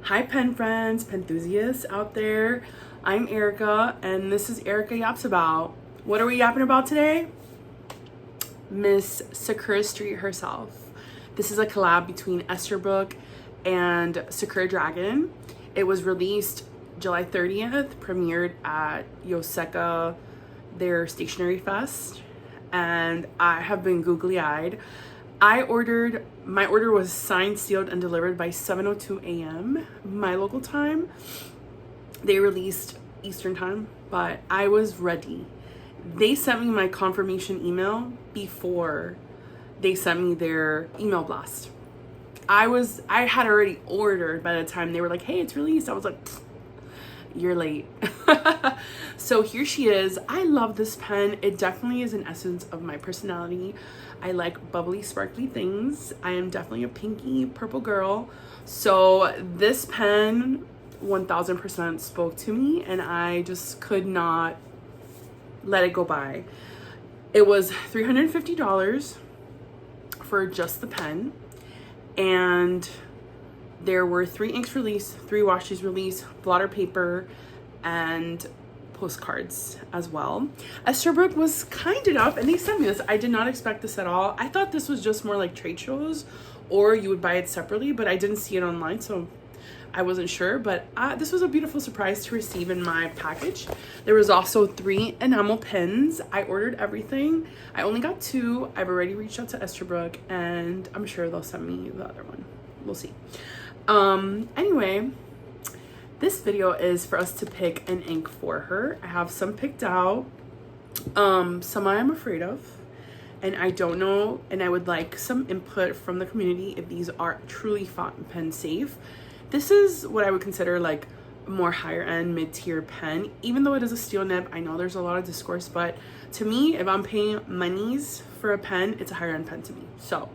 Hi pen friends, pen enthusiasts out there. I'm Erica and this is Erica Yaps About. What are we yapping about today? Miss Sakura Street herself. This is a collab between Esterbrook and Sakura Dragon. It was released July 30th, premiered at Yoseka, their stationery fest, and I have been googly-eyed. My order was signed, sealed, and delivered by 7:02 a.m. my local time. They released Eastern time, but I was ready. They sent me my confirmation email before they sent me their email blast. I had already ordered by the time they were like, hey, it's released. I was like, you're late. So here she is. I love this pen. It definitely is an essence of my personality. I like bubbly, sparkly things. I am definitely a pinky purple girl. So this pen 1000% spoke to me and I just could not let it go by. It was $350 for just the pen, and there were 3 inks released, 3 washes released, blotter paper, and postcards as well. Esterbrook was kind enough and they sent me this. I did not expect this at all. I thought this was just more like trade shows or you would buy it separately, but I didn't see it online, so I wasn't sure. But this was a beautiful surprise to receive in my package. There was also 3 enamel pins. I ordered everything. I only got 2. I've already reached out to Esterbrook and I'm sure they'll send me the other one. We'll see. Anyway, this video is for us to pick an ink for her. I have some picked out. Some I am afraid of and I don't know, and I would like some input from the community if these are truly fountain pen safe. This is what I would consider like a more higher end mid-tier pen. Even though it is a steel nib, I know there's a lot of discourse, but to me, if I'm paying monies for a pen, it's a higher end pen to me. So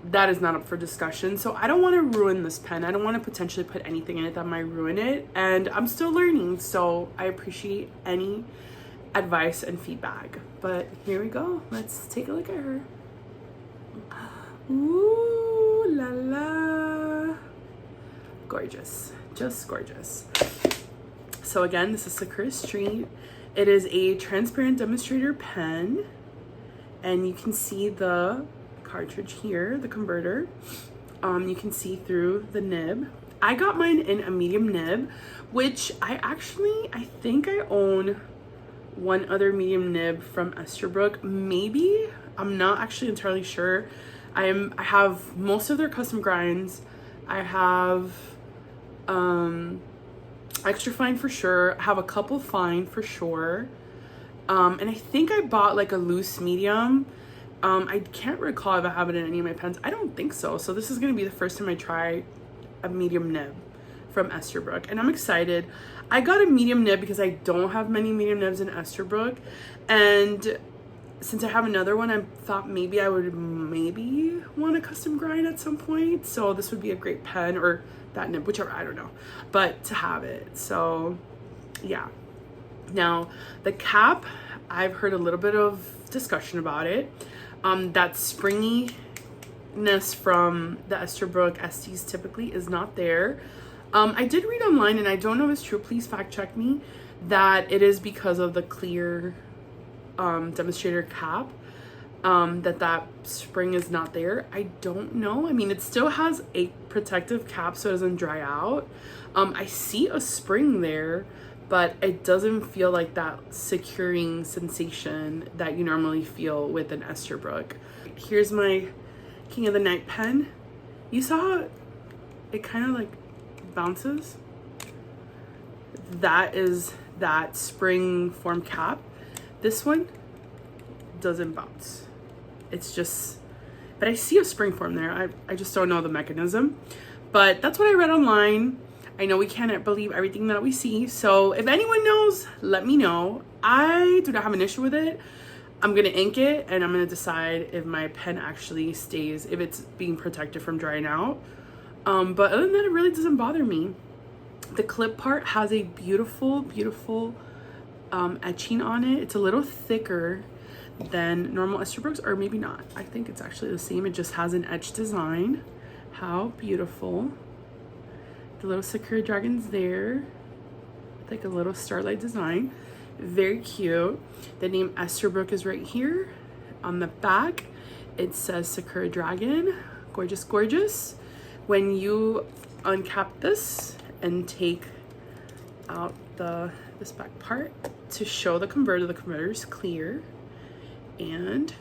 that is not up for discussion. So I don't want to ruin this pen. I don't want to potentially put anything in it that might ruin it, and I'm still learning, so I appreciate any advice and feedback. But here we go. Let's take a look at her. Ooh la la. Gorgeous, just gorgeous. So again, this is Sakura Street. It is a transparent demonstrator pen, and you can see the cartridge here, the converter. You can see through the nib. I got mine in a medium nib, which I think I own one other medium nib from Esterbrook. Maybe, I'm not actually entirely sure. I have most of their custom grinds. I have extra fine for sure. I have a couple fine for sure. And I think I bought like a loose medium. I can't recall if I have it in any of my pens. I don't think so. So this is going to be the first time I try a medium nib from Esterbrook, and I'm excited. I got a medium nib because I don't have many medium nibs in Esterbrook, and since I have another one, I thought maybe I would want a custom grind at some point. So this would be a great pen, or that nib, whichever, I don't know, but to have it. So yeah. Now the cap, I've heard a little bit of discussion about it. That springiness from the Esterbrook Estes typically is not there. I did read online, and I don't know if it's true, please fact check me, that it is because of the clear demonstrator cap, that spring is not there. I don't know. I mean, it still has a protective cap so it doesn't dry out. I see a spring there, but it doesn't feel like that securing sensation that you normally feel with an Esterbrook. Here's my King of the Night pen. You saw it kind of like bounces? That is that spring form cap. This one doesn't bounce. It's just, but I see a spring form there. I just don't know the mechanism, but that's what I read online. I know we cannot believe everything that we see, so if anyone knows, let me know. I do not have an issue with it. I'm gonna ink it and I'm gonna decide if my pen actually stays, if it's being protected from drying out. But other than that, it really doesn't bother me. The clip part has a beautiful etching on it. It's a little thicker than normal Esterbrook's, or maybe not. I think it's actually the same. It just has an etched design. How beautiful. The little Sakura dragon's there. Like a little starlight design. Very cute. The name Esterbrook is right here. On the back, it says Sakura Dragon. Gorgeous, gorgeous. When you uncap this and take out this back part to show the converter is clear. And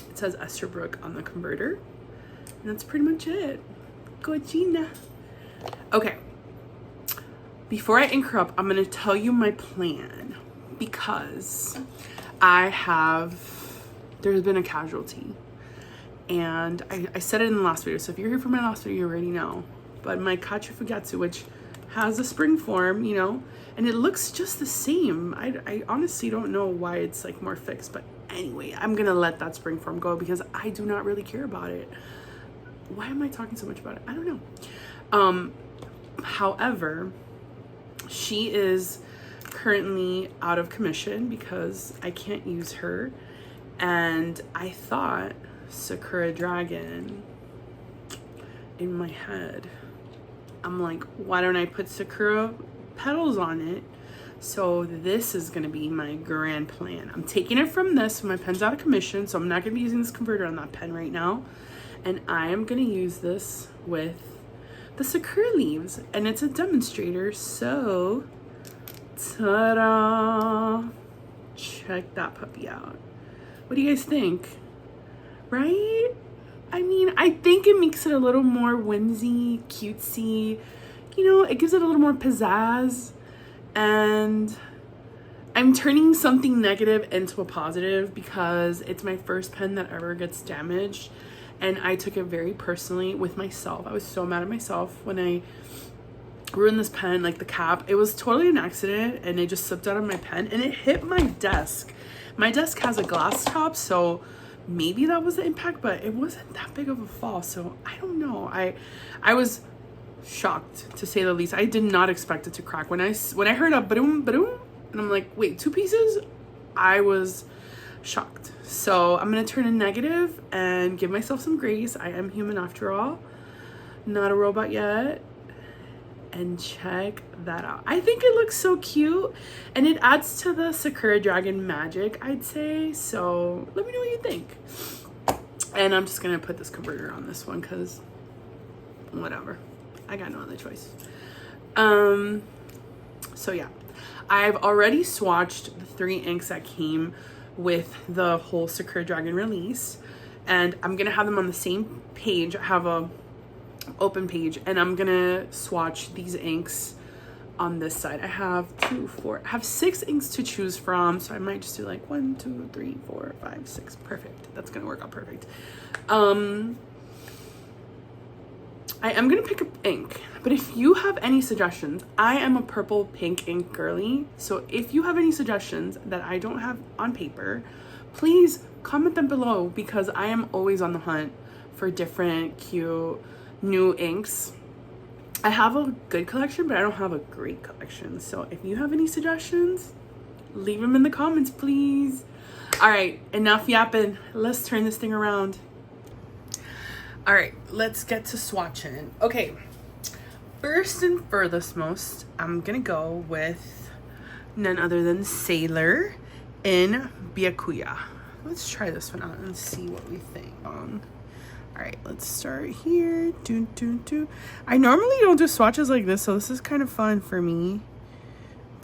it says Esterbrook on the converter. And that's pretty much it. Gogina. Okay. Before I ink her up, I'm going to tell you my plan. Because there's been a casualty. And I said it in the last video. So if you're here for my last video, you already know. But my Kachu Fugatsu, which has a spring form, you know, and it looks just the same. I honestly don't know why it's like more fixed, but anyway, I'm gonna let that spring form go because I do not really care about it. Why am I talking so much about it? I don't know. However, she is currently out of commission because I can't use her, and I thought Sakura Dragon in my head. I'm like, why don't I put Sakura petals on it? So this is gonna be my grand plan. I'm taking it from this. My pen's out of commission, so I'm not gonna be using this converter on that pen right now. And I am gonna use this with the Sakura leaves, and it's a demonstrator, so ta-da! Check that puppy out. What do you guys think? Right? I mean, I think it makes it a little more whimsy, cutesy. You know, it gives it a little more pizzazz. And I'm turning something negative into a positive because it's my first pen that ever gets damaged. And I took it very personally with myself. I was so mad at myself when I ruined this pen, like the cap. It was totally an accident, and it just slipped out of my pen and it hit my desk. My desk has a glass top, so maybe that was the impact, but it wasn't that big of a fall. So I don't know. I was shocked, to say the least. I did not expect it to crack. When I heard a boom, boom, and I'm like, wait, 2 pieces? I was shocked. So I'm gonna turn a negative and give myself some grace. I am human after all, not a robot yet. And check that out. I think it looks so cute, and it adds to the Sakura Dragon magic, I'd say. So let me know what you think. And I'm just gonna put this converter on this one because whatever, I got no other choice. So yeah, I've already swatched the 3 inks that came with the whole Sakura Dragon release, and I'm gonna have them on the same page. I have a open page, and I'm gonna swatch these inks on this side. I have 6 inks to choose from, so I might just do like 1, 2, 3, 4, 5, 6. Perfect. That's gonna work out perfect. I am gonna pick up ink, but if you have any suggestions, I am a purple pink ink girly, so if you have any suggestions that I don't have on paper, please comment them below, because I am always on the hunt for different cute new inks. I have a good collection, but I don't have a great collection. So if you have any suggestions, leave them in the comments, please. All right, enough yapping. Let's turn this thing around. All right, let's get to swatching. Okay, first and furthest most, I'm gonna go with none other than Sailor in Byakuya. Let's try this one out and see what we think. All right, let's start here. I normally don't do swatches like this, so this is kind of fun for me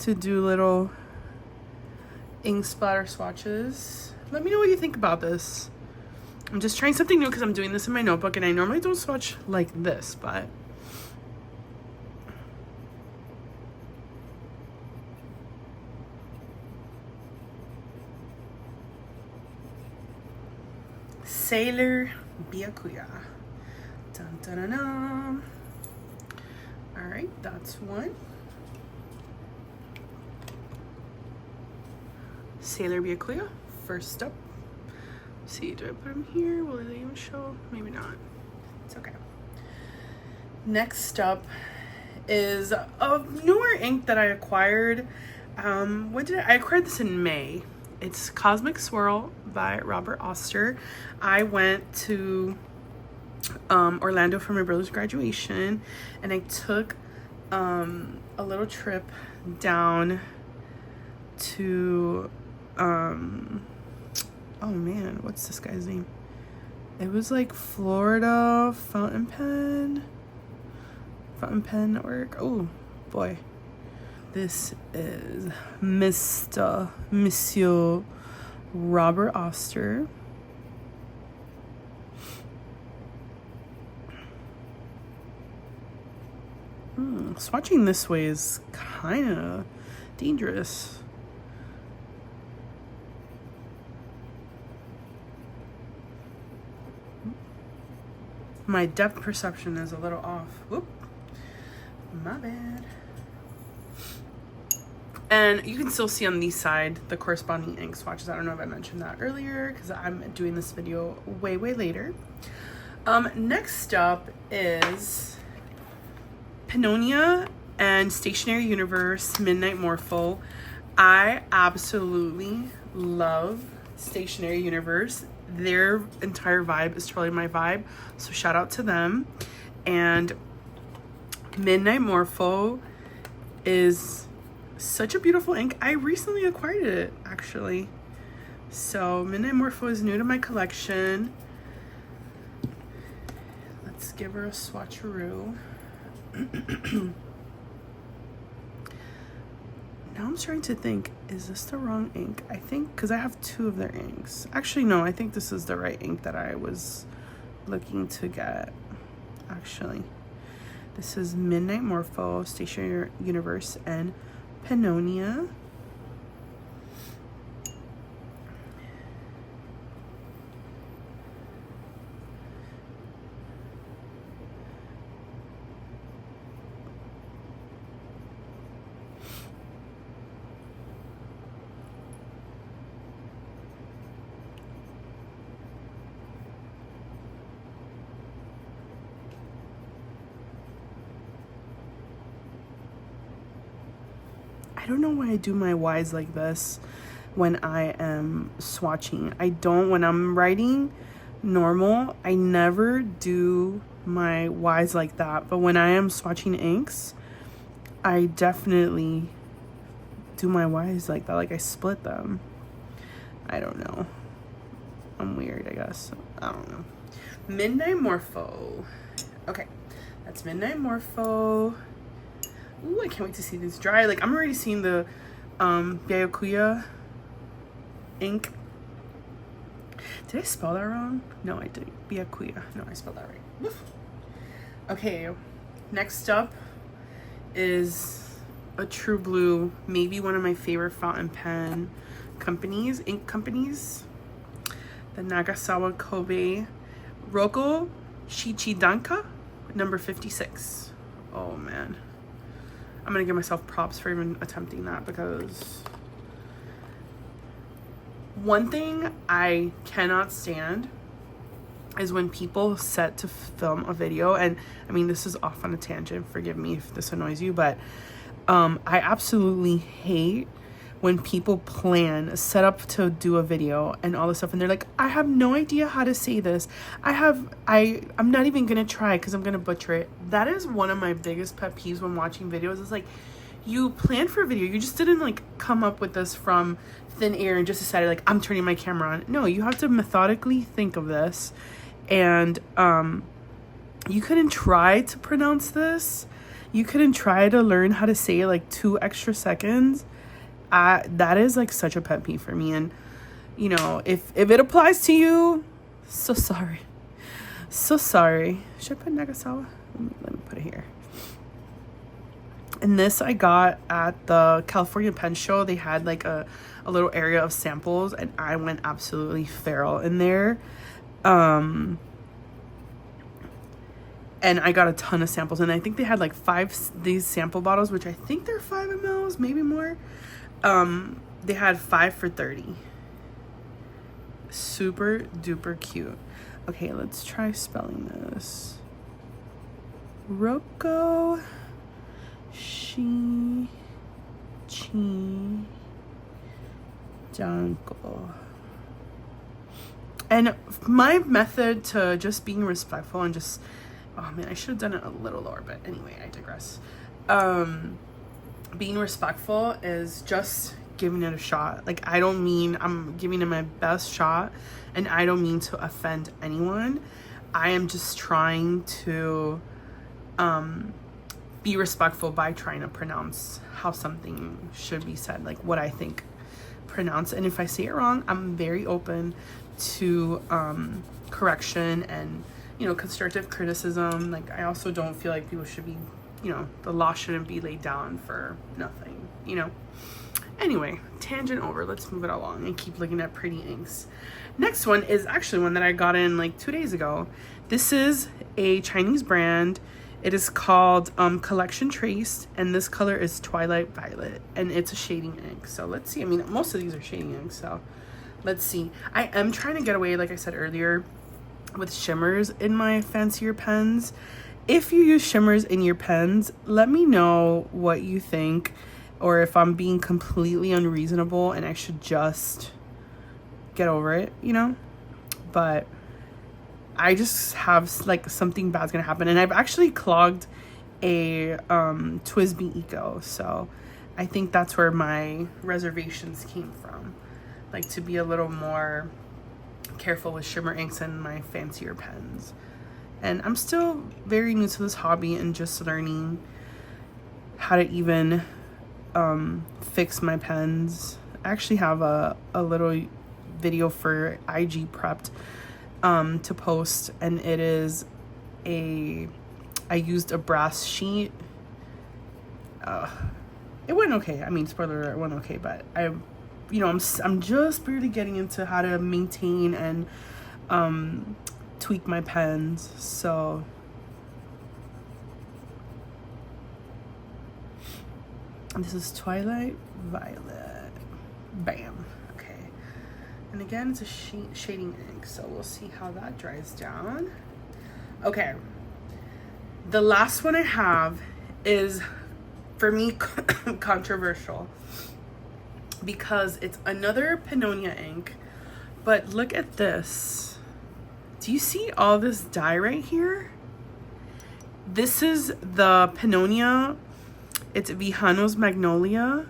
to do little ink splatter swatches. Let me know what you think about this. I'm just trying something new because I'm doing this in my notebook, and I normally don't swatch like this, but Sailor Byakuya. Dun, dun, dun, dun. All right, that's one. Sailor Byakuya, first up. Let's see, do I put them here? Will they even show? Maybe not. It's okay. Next up is a newer ink that I acquired. I acquired this in May. It's Cosmic Swirl by Robert Oster. I went to Orlando for my brother's graduation, and I took a little trip down to oh man, what's this guy's name? It was like Florida Fountain Pen Network. Oh boy, this is Monsieur Robert Oster. Swatching this way is kind of dangerous. My depth perception is a little off. Whoop. My bad. And you can still see on the side the corresponding ink swatches. I don't know if I mentioned that earlier because I'm doing this video way later. Next up is Pannonia and Stationery Universe Midnight Morpho. I absolutely love Stationery Universe. Their entire vibe is totally my vibe, so shout out to them. And Midnight Morpho is such a beautiful ink. I recently acquired it actually, so Midnight Morpho is new to my collection. Let's give her a swatcheroo. Now I'm trying to think, is this the wrong ink? I think, because I have two of their inks. Actually, no, I think this is the right ink that I was looking to get. Actually, this is Midnight Morpho, Stationery Universe, and Pannonia. I don't know why I do my Ys like this when I am swatching. I don't, when I'm writing normal, I never do my Ys like that. But when I am swatching inks, I definitely do my Ys like that. Like I split them. I don't know. I'm weird, I guess. I don't know. Midnight Morpho. Okay, that's Midnight Morpho. Ooh, I can't wait to see these dry. Like, I'm already seeing the Byakuya ink. Did I spell that wrong? No, I didn't. Byakuya. No, I spelled that right. Woof. Okay, next up is a True Blue, maybe one of my favorite fountain pen companies, ink companies. The Nagasawa Kobe Roko Shichidanka, number 56. Oh, man. I'm gonna give myself props for even attempting that, because one thing I cannot stand is when people set to film a video, and I mean, this is off on a tangent, forgive me if this annoys you, but I absolutely hate when people set up to do a video and all this stuff, and they're like, I have no idea how to say this. I'm not even gonna try because I'm gonna butcher it. That is one of my biggest pet peeves when watching videos. It's like, you planned for a video. You just didn't like come up with this from thin air and just decided like, I'm turning my camera on. No, you have to methodically think of this. And you couldn't try to pronounce this. You couldn't try to learn how to say it like 2 extra seconds. That is like such a pet peeve for me. And you know, if it applies to you, so sorry. So sorry. Should I put Nagasawa? Let me put it here. And this I got at the California Pen Show. They had like a little area of samples, and I went absolutely feral in there. And I got a ton of samples, and I think they had like 5 these sample bottles, which I think they're 5 ml, maybe more. They had 5 for $30. Super duper cute. Okay, let's try spelling this. Roko Danko. And my method to just being respectful and just, oh man, I should have done it a little lower, but anyway, I digress. Being respectful is just giving it a shot. Like, I don't mean, I'm giving it my best shot, and I don't mean to offend anyone. I am just trying to be respectful by trying to pronounce how something should be said, like what I think pronounced. And if I say it wrong, I'm very open to correction and, you know, constructive criticism. Like, I also don't feel like people should be, you know, the law shouldn't be laid down for nothing, you know. Anyway, tangent over. Let's move it along and keep looking at pretty inks. Next one is actually one that I got in like 2 days ago. This is a Chinese brand. It is called Collection Trace, and this color is Twilight Violet, and it's a shading ink. So let's see. I mean, most of these are shading inks, so let's see. I am trying to get away, like I said earlier, with shimmers in my fancier pens. If you use shimmers in your pens, let me know what you think, or if I'm being completely unreasonable and I should just get over it, you know. But I just have like something bad's gonna happen, and I've actually clogged a TWSBI Eco, so I think that's where my reservations came from, like to be a little more careful with shimmer inks and my fancier pens. And I'm still very new to this hobby and just learning how to even fix my pens. I actually have a little video for IG Prepped to post, and it is I used a brass sheet. It went okay. I mean, spoiler alert, it went okay, but you know, I'm just barely getting into how to maintain and tweak my pens. So this is Twilight Violet. Bam. Okay. And again, it's a shading ink, so we'll see how that dries down. Okay. The last one I have is, for me, controversial, because it's another Pannonia ink, but look at this. Do you see all this dye right here? This is the Pannonia. It's Vijano's Magnolia.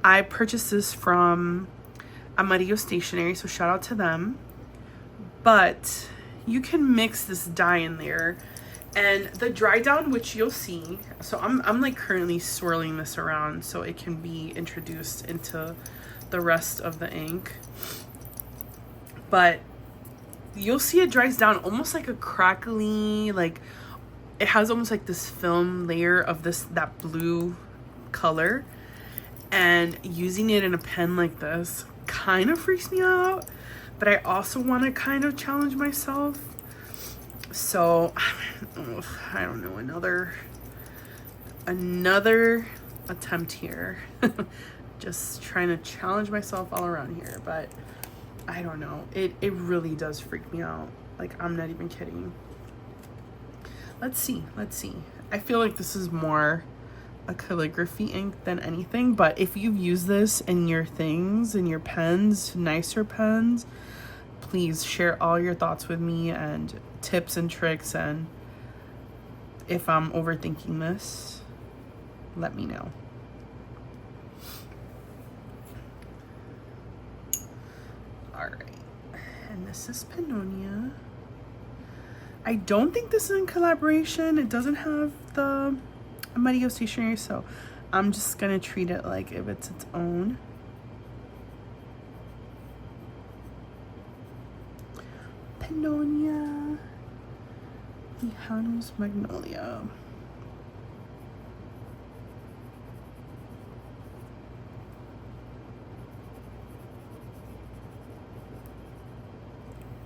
I purchased this from Amarillo Stationery, so shout out to them. But you can mix this dye in there, and the dry down, which you'll see. So I'm like currently swirling this around so it can be introduced into the rest of the ink. But you'll see it dries down almost like a crackly, like it has almost like this film layer of that blue color, and using it in a pen like this kind of freaks me out, but I also want to kind of challenge myself. So I don't know, another attempt here. Just trying to challenge myself all around here, but I don't know, it really does freak me out. Like, I'm not even kidding. Let's see. I feel like this is more a calligraphy ink than anything, but if you've used this in your things, in your pens, nicer pens, please share all your thoughts with me and tips and tricks, and if I'm overthinking this, let me know. Alright, and this is Pannonia. I don't think this is in collaboration. It doesn't have the Amarillo Stationery, so I'm just gonna treat it like if it's its own. Pannonia, Vijano's Magnolia.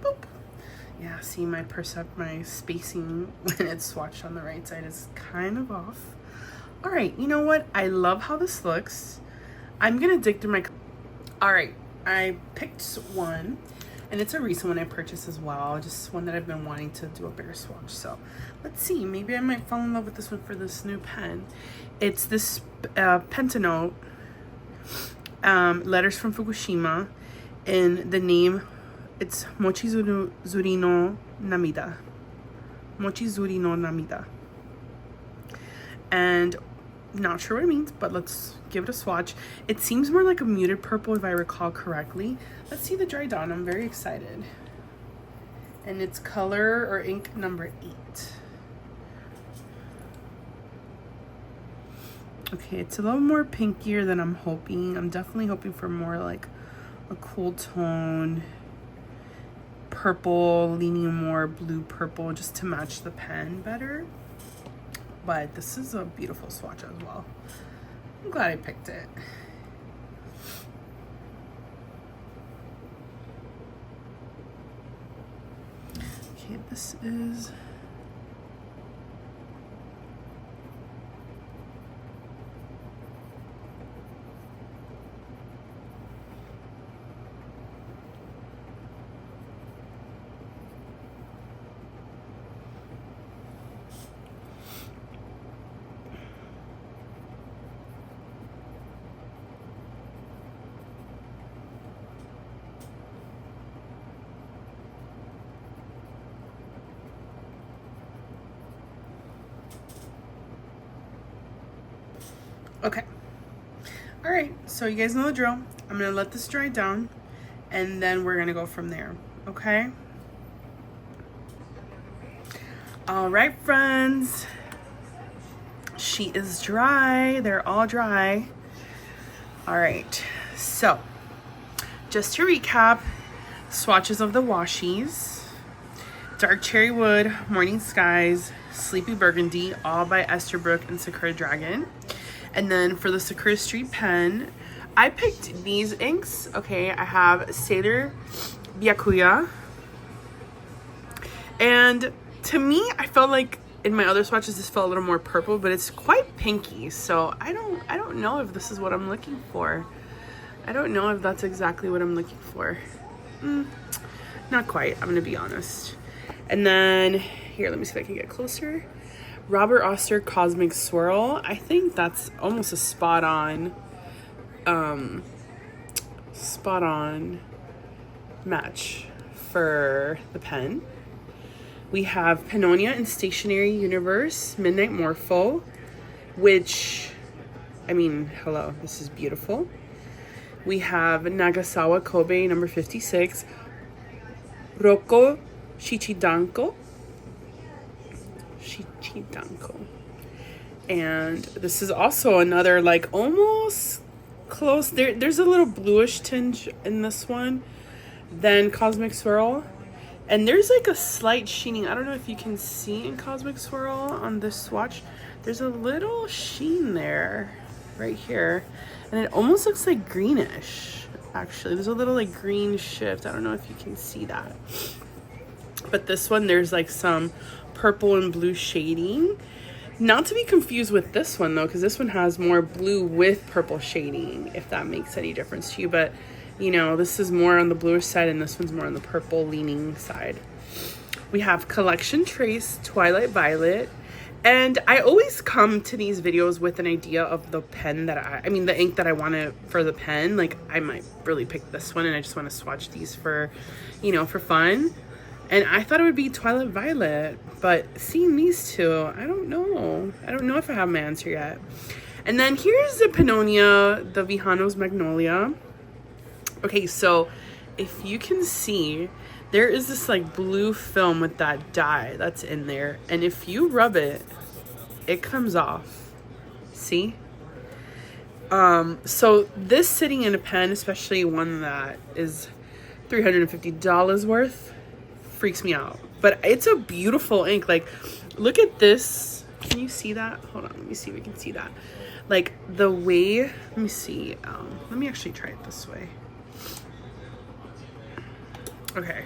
Boop. Yeah, see, my spacing when it's swatched on the right side is kind of off. All right, you know what? I love how this looks. I'm gonna dig through my... All right, I picked one, and it's a recent one I purchased as well. Just one that I've been wanting to do a bigger swatch. So let's see, maybe I might fall in love with this one for this new pen. It's this Pentanote, Letters from Fukushima, in the name It's Mochizuri no Namida. Mochizuri no Namida. And not sure what it means, but let's give it a swatch. It seems more like a muted purple if I recall correctly. Let's see the dry down. I'm very excited. And it's color or ink number 8. Okay, it's a little more pinkier than I'm hoping. I'm definitely hoping for more like a cool tone. Purple, leaning more blue purple just to match the pen better. But this is a beautiful swatch as well. I'm glad I picked it. Okay, this is... Okay. All right, so you guys know the drill. I'm gonna let this dry down and then we're gonna go from there, okay? All right, friends. She is dry. They're all dry. All right, so just to recap, swatches of the washies. Dark Cherry Wood, Morning Skies, Sleepy Burgundy, all by Esterbrook and Sakura Dragon. And then for the Sakura Street pen, I picked these inks. Okay, I have Sailor Byakuya. And to me, I felt like in my other swatches, this felt a little more purple, but it's quite pinky. So I don't know if this is what I'm looking for. I don't know if that's exactly what I'm looking for. Not quite, I'm gonna be honest. And then, here, let me see if I can get closer. Robert Oster Cosmic Swirl. I think that's almost a spot on match for the pen. We have Pannonia and Stationary Universe Midnight Morpho, which, I mean, hello, this is beautiful. We have Nagasawa Kobe number 56, Roko Shichidanko. And this is also another like almost close. There's a little bluish tinge in this one than Cosmic Swirl. And there's like a slight sheening. I don't know if you can see in Cosmic Swirl on this swatch. There's a little sheen there, right here. And it almost looks like greenish, actually. There's a little like green shift. I don't know if you can see that. But this one, there's like some purple and blue shading. Not to be confused with this one though, because this one has more blue with purple shading, if that makes any difference to you. But you know, this is more on the bluish side and this one's more on the purple leaning side. We have Collection Trace Twilight Violet. And I always come to these videos with an idea of the pen that I mean the ink that I wanted for the pen. Like I might really pick this one and I just want to swatch these for, you know, for fun. And I thought it would be Twilight Violet, but seeing these two, I don't know. I don't know if I have my answer yet. And then here's the Pannonia, the Vijano's Magnolia. Okay, so if you can see, there is this like blue film with that dye that's in there. And if you rub it, it comes off. See? So this sitting in a pen, especially one that is $350 worth, freaks me out. But it's a beautiful ink. Like, look at this. Can you see that? Hold on, let me see if we can see that. Like the way, let me see. Let me actually try it this way. Okay.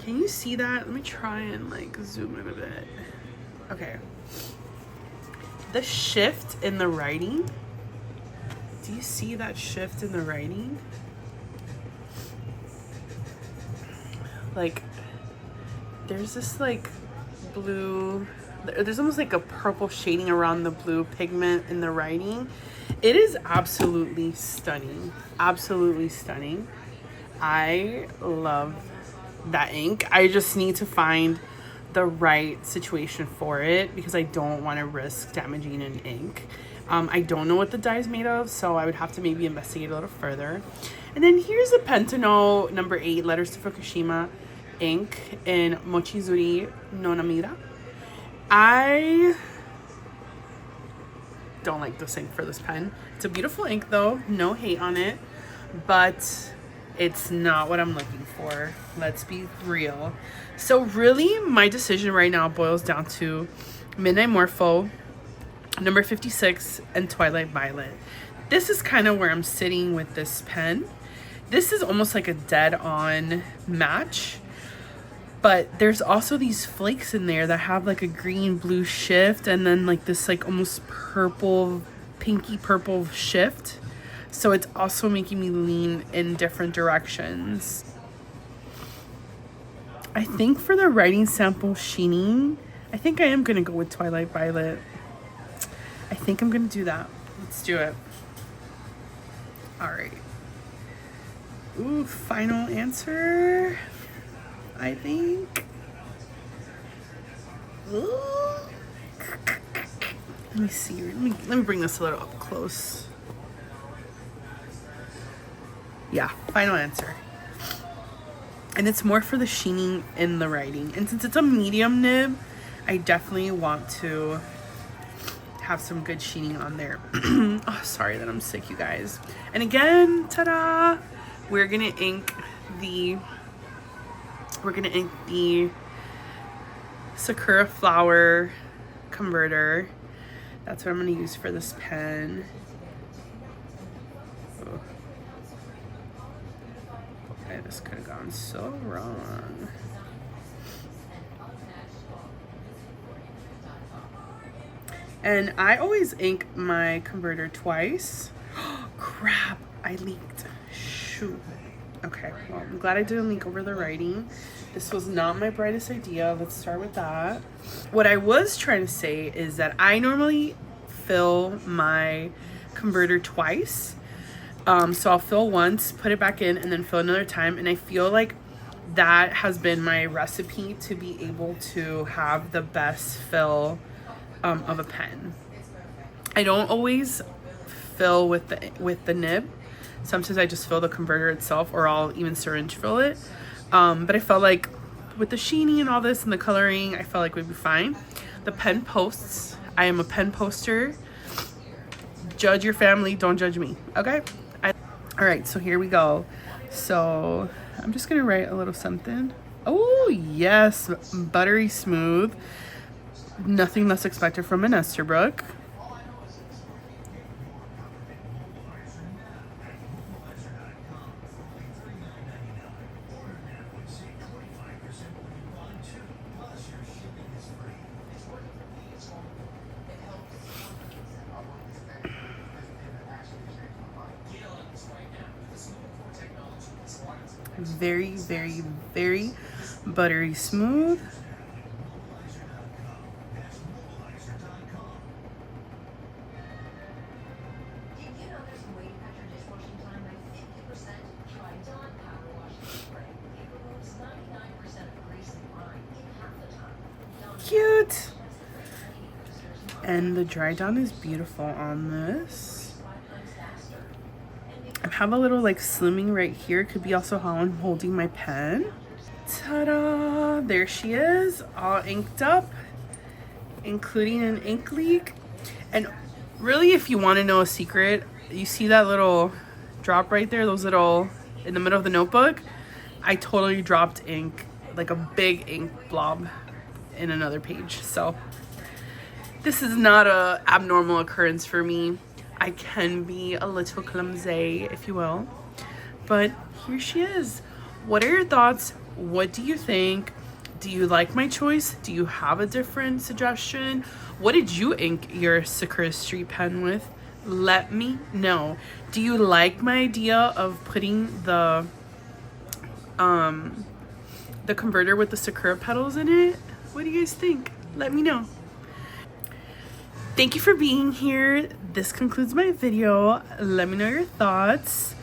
Can you see that? Let me try and like zoom in a bit. Okay. The shift in the writing. Do you see that shift in the writing? Like, there's this like blue, there's almost like a purple shading around the blue pigment in the writing. It is absolutely stunning. Absolutely stunning. I love that ink. I just need to find the right situation for it because I don't want to risk damaging an ink. I don't know what the dye is made of, so I would have to maybe investigate a little further. And then here's the Pentano number 8 Letters to Fukushima ink in Mochizuri no Namira. I don't like this ink for this pen. It's a beautiful ink though, no hate on it, but it's not what I'm looking for. Let's be real. So really my decision right now boils down to Midnight Morpho, number 56, and Twilight Violet. This is kind of where I'm sitting with this pen. This is almost like a dead on match, but there's also these flakes in there that have like a green blue shift and then like this like almost purple, pinky purple shift. So it's also making me lean in different directions. I think for the writing sample sheening, I think I am gonna go with Twilight Violet. I think I'm gonna do that. Let's do it. All right. Ooh, final answer, I think. Ooh. Let me see. Let me bring this a little up close. Yeah, final answer. And it's more for the sheening in the writing. And since it's a medium nib, I definitely want to have some good sheening on there. Oh, sorry that I'm sick, you guys. And again, ta-da! We're gonna ink the Sakura flower converter. That's what I'm gonna use for this pen. Oh. Okay, this could have gone so wrong. And I always ink my converter twice. Crap, I leaked. Shoot. Okay, well, I'm glad I didn't leak over the writing. This was not my brightest idea. Let's start with that. What I was trying to say is that I normally fill my converter twice. So I'll fill once, put it back in, and then fill another time. And I feel like that has been my recipe to be able to have the best fill of a pen. I don't always fill with the nib. Sometimes I just fill the converter itself, or I'll even syringe fill it. But I felt like with the sheening and all this and the coloring, I felt like we'd be fine. The pen posts. I am a pen poster. Judge your family, don't judge me. Okay? All right, so here we go. So I'm just gonna write a little something. Oh yes, buttery smooth. Nothing less expected from an Esterbrook. Very, very, very buttery smooth. Cute. And the dry down is beautiful on this. I have a little like slimming right here. Could be also how I'm holding my pen. Ta-da! There she is, all inked up, including an ink leak. And really, if you want to know a secret, you see that little drop right there, those little in the middle of the notebook? I totally dropped ink, like a big ink blob in another page. So this is not a abnormal occurrence for me. I can be a little clumsy, if you will. But here she is. What are your thoughts? What do you think? Do you like my choice? Do you have a different suggestion? What did you ink your Sakura Street pen with? Let me know. Do you like my idea of putting the converter with the Sakura petals in it? What do you guys think? Let me know. Thank you for being here. This concludes my video. Let me know your thoughts.